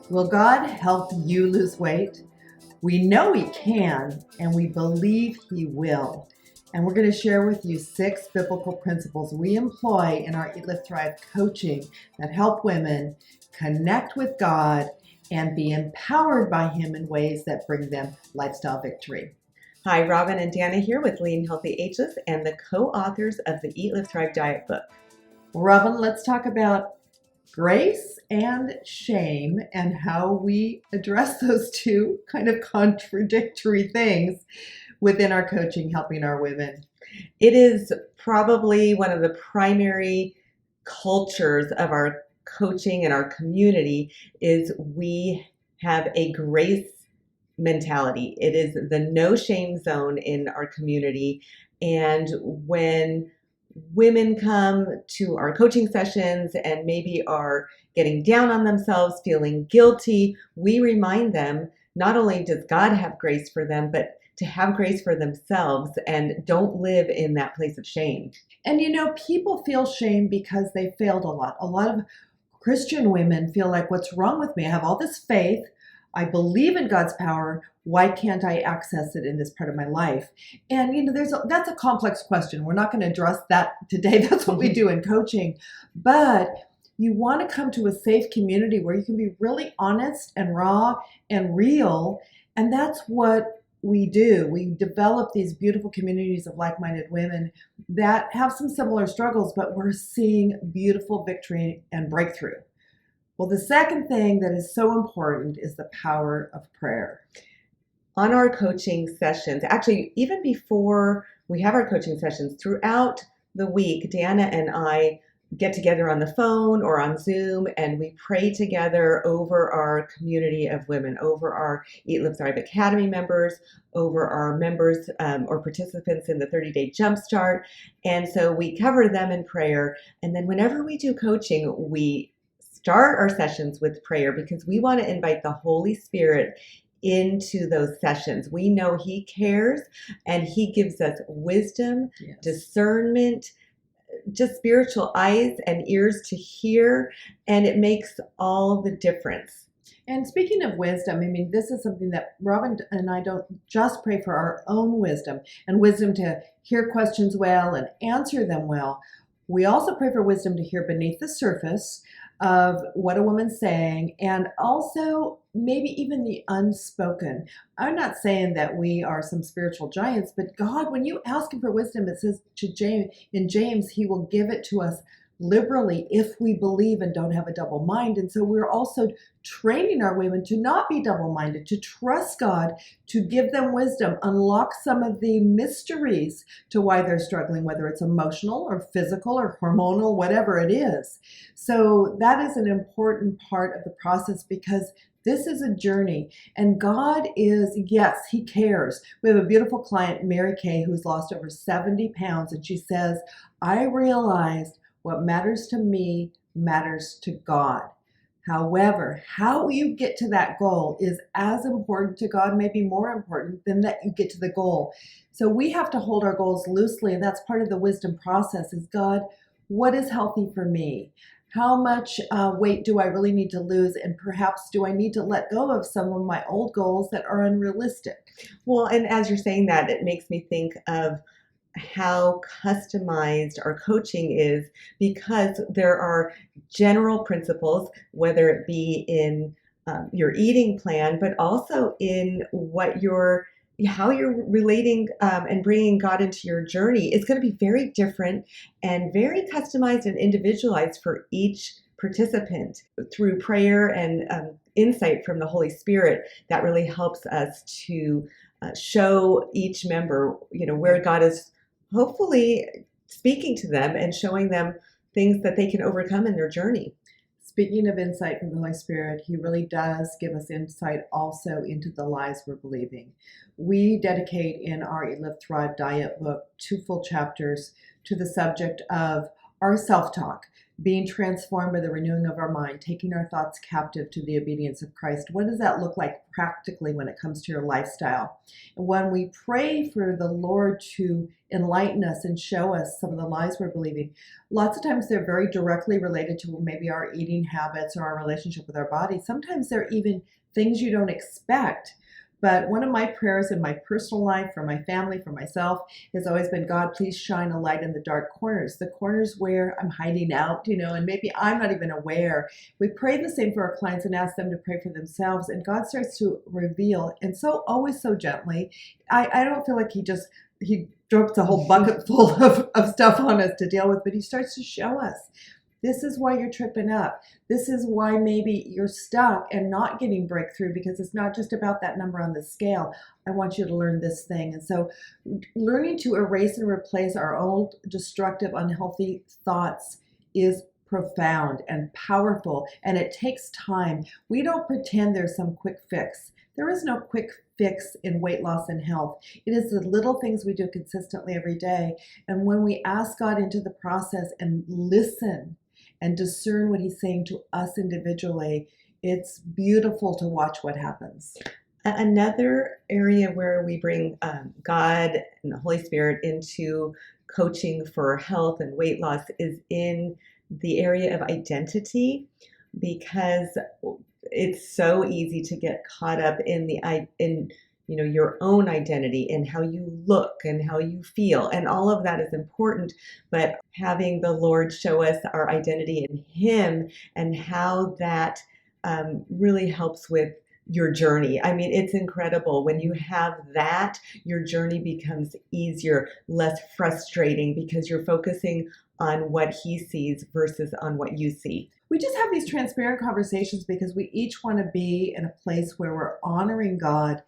Will God help you lose weight? We know He can, and we believe He will. And we're going to share with you 6 biblical principles we employ in our Eat, Live, Thrive coaching that help women connect with God and be empowered by Him in ways that bring them lifestyle victory. Hi, Robyn and Danna here with Lean Healthy Ageless and the co-authors of the Eat, Live, Thrive diet book. Robyn, let's talk about grace and shame and how we address those two kind of contradictory things within our coaching, helping our women. It is probably one of the primary cultures of our coaching and our community is we have a grace mentality. It is the no shame zone in our community. And when women come to our coaching sessions and maybe are getting down on themselves, feeling guilty, we remind them not only does God have grace for them, but to have grace for themselves and don't live in that place of shame. And people feel shame because they failed a lot. A lot of Christian women feel like, what's wrong with me? I have all this faith. I believe in God's power. Why can't I access it in this part of my life? And that's a complex question. We're not going to address that today. That's what we do in coaching. But you want to come to a safe community where you can be really honest and raw and real. And that's what we do. We develop these beautiful communities of like-minded women that have some similar struggles, but we're seeing beautiful victory and breakthrough. Well, the second thing that is so important is the power of prayer. On our coaching sessions, actually, even before we have our coaching sessions, throughout the week, Danna and I get together on the phone or on Zoom, and we pray together over our community of women, over our Eat, Live, Thrive Academy members, over our members or participants in the 30-day Jumpstart. And so we cover them in prayer. And then whenever we do coaching, we start our sessions with prayer because we want to invite the Holy Spirit into those sessions. We know He cares and He gives us wisdom, Yes. discernment, just spiritual eyes and ears to hear, and it makes all the difference. And speaking of wisdom, this is something that Robyn and I don't just pray for our own wisdom and wisdom to hear questions well and answer them well. We also pray for wisdom to hear beneath the surface of what a woman's saying, and also maybe even the unspoken. I'm not saying that we are some spiritual giants, but God, when you ask Him for wisdom, it says in James, He will give it to us liberally if we believe and don't have a double mind. And so we're also training our women to not be double-minded, to trust God, to give them wisdom, unlock some of the mysteries to why they're struggling, whether it's emotional or physical or hormonal, whatever it is. So that is an important part of the process because this is a journey, and God is, yes, He cares. We have a beautiful client, Mary Kay, who's lost over 70 pounds, and she says, I realized what matters to me matters to God. However, how you get to that goal is as important to God, maybe more important than that you get to the goal. So we have to hold our goals loosely, and that's part of the wisdom process is, God, what is healthy for me? How much weight do I really need to lose? And perhaps do I need to let go of some of my old goals that are unrealistic? Well, and as you're saying that, it makes me think of how customized our coaching is because there are general principles, whether it be in your eating plan, but also in how you're relating and bringing God into your journey. It's going to be very different and very customized and individualized for each participant through prayer and insight from the Holy Spirit that really helps us to show each member, where God is hopefully speaking to them and showing them things that they can overcome in their journey. Speaking of insight from the Holy Spirit, He really does give us insight also into the lies we're believing. We dedicate in our Eat, Live, Thrive diet book 2 full chapters to the subject of our self-talk. being transformed by the renewing of our mind, taking our thoughts captive to the obedience of Christ. What does that look like practically when it comes to your lifestyle? And when we pray for the Lord to enlighten us and show us some of the lies we're believing, lots of times they're very directly related to maybe our eating habits or our relationship with our body. Sometimes they're even things you don't expect. But one of my prayers in my personal life, for my family, for myself, has always been, God, please shine a light in the dark corners, the corners where I'm hiding out, and maybe I'm not even aware. We pray the same for our clients and ask them to pray for themselves. And God starts to reveal, and so always so gently. I don't feel like he drops a whole bucket full of stuff on us to deal with, but he starts to show us. This is why you're tripping up. This is why maybe you're stuck and not getting breakthrough, because it's not just about that number on the scale. I want you to learn this thing. And so learning to erase and replace our old destructive, unhealthy thoughts is profound and powerful, and it takes time. We don't pretend there's some quick fix. There is no quick fix in weight loss and health. It is the little things we do consistently every day. And when we ask God into the process and listen and discern what he's saying to us individually, it's beautiful to watch what happens. Another area where we bring God and the Holy Spirit into coaching for health and weight loss is in the area of identity, because it's so easy to get caught up in your own identity and how you look and how you feel, and all of that is important, but having the Lord show us our identity in him and how that really helps with your journey. I mean, it's incredible. When you have that, your journey becomes easier, less frustrating, because you're focusing on what he sees versus on what you see. We just have these transparent conversations because we each want to be in a place where we're honoring God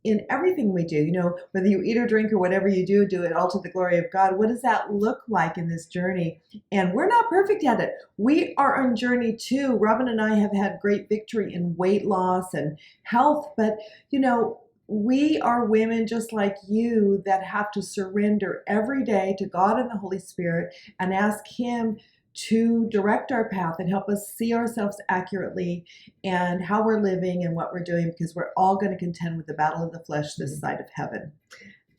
in everything we do. Whether you eat or drink or whatever you do it all to the glory of God. What does that look like in this journey? And we're not perfect at it. We are on journey too. Robyn and I have had great victory in weight loss and health, but we are women just like you that have to surrender every day to God and the Holy Spirit and ask him to direct our path and help us see ourselves accurately and how we're living and what we're doing, because we're all going to contend with the battle of the flesh this side of heaven.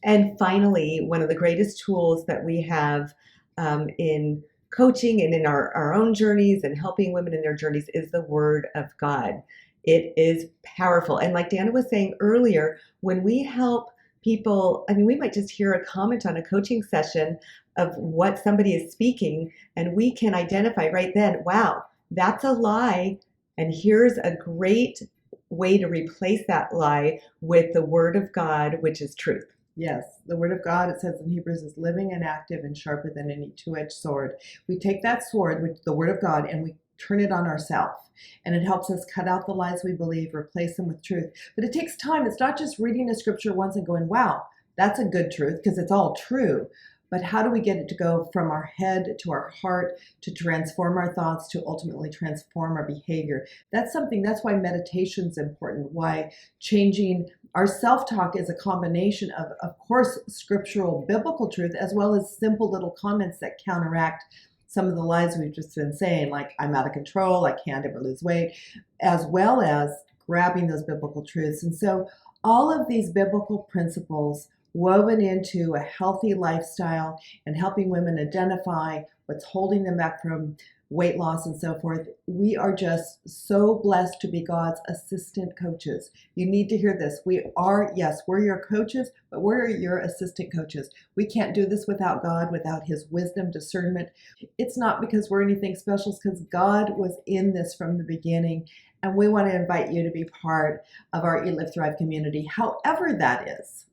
And finally, one of the greatest tools that we have in coaching and in our own journeys and helping women in their journeys is the Word of God. It is powerful. And like Danna was saying earlier, when we help people, we might just hear a comment on a coaching session of what somebody is speaking, and we can identify right then, wow, that's a lie, and here's a great way to replace that lie with the Word of God, which is truth. Yes, the Word of God, it says in Hebrews, is living and active and sharper than any two-edged sword. We take that sword, which is the Word of God, and we turn it on ourselves. And it helps us cut out the lies we believe, replace them with truth. But it takes time. It's not just reading a scripture once and going, wow, that's a good truth, because it's all true. But how do we get it to go from our head to our heart, to transform our thoughts, to ultimately transform our behavior? That's why meditation is important, why changing our self-talk is a combination of course, scriptural, biblical truth, as well as simple little comments that counteract some of the lies we've just been saying, like I'm out of control, I can't ever lose weight, as well as grabbing those biblical truths. And so all of these biblical principles woven into a healthy lifestyle and helping women identify what's holding them back from weight loss and so forth. We are just so blessed to be God's assistant coaches. You need to hear this. We're your coaches, but we're your assistant coaches. We can't do this without God, without his wisdom, discernment. It's not because we're anything special. It's because God was in this from the beginning. And we want to invite you to be part of our Eat, Live, Thrive community, however that is.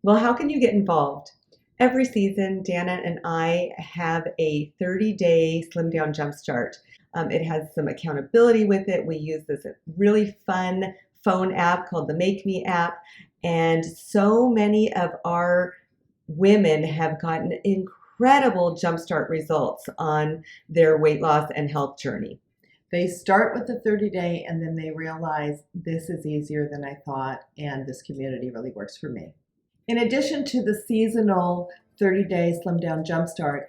Well, how can you get involved? Every season, Danna and I have a 30-day Slim Down Jumpstart. It has some accountability with it. We use this really fun phone app called the Make Me app. And so many of our women have gotten incredible Jumpstart results on their weight loss and health journey. They start with the 30-day and then they realize this is easier than I thought, and this community really works for me. In addition to the seasonal 30-day Slim Down Jumpstart,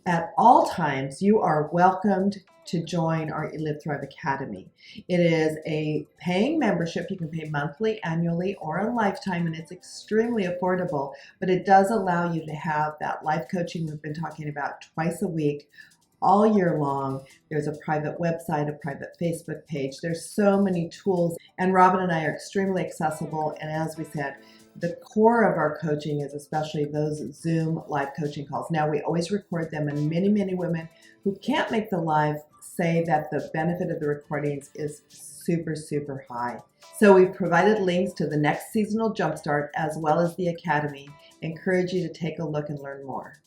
At all times, you are welcomed to join our Live Thrive Academy. It is a paying membership. You can pay monthly, annually, or a lifetime, and it's extremely affordable, but it does allow you to have that life coaching we've been talking about twice a week, all year long. There's a private website, a private Facebook page. There's so many tools, and Robyn and I are extremely accessible. And as we said, the core of our coaching is especially those Zoom live coaching calls. Now, we always record them, and many women who can't make the live say that the benefit of the recordings is super high. So we've provided links to the next seasonal Jumpstart as well as the Academy. Encourage you to take a look and learn more.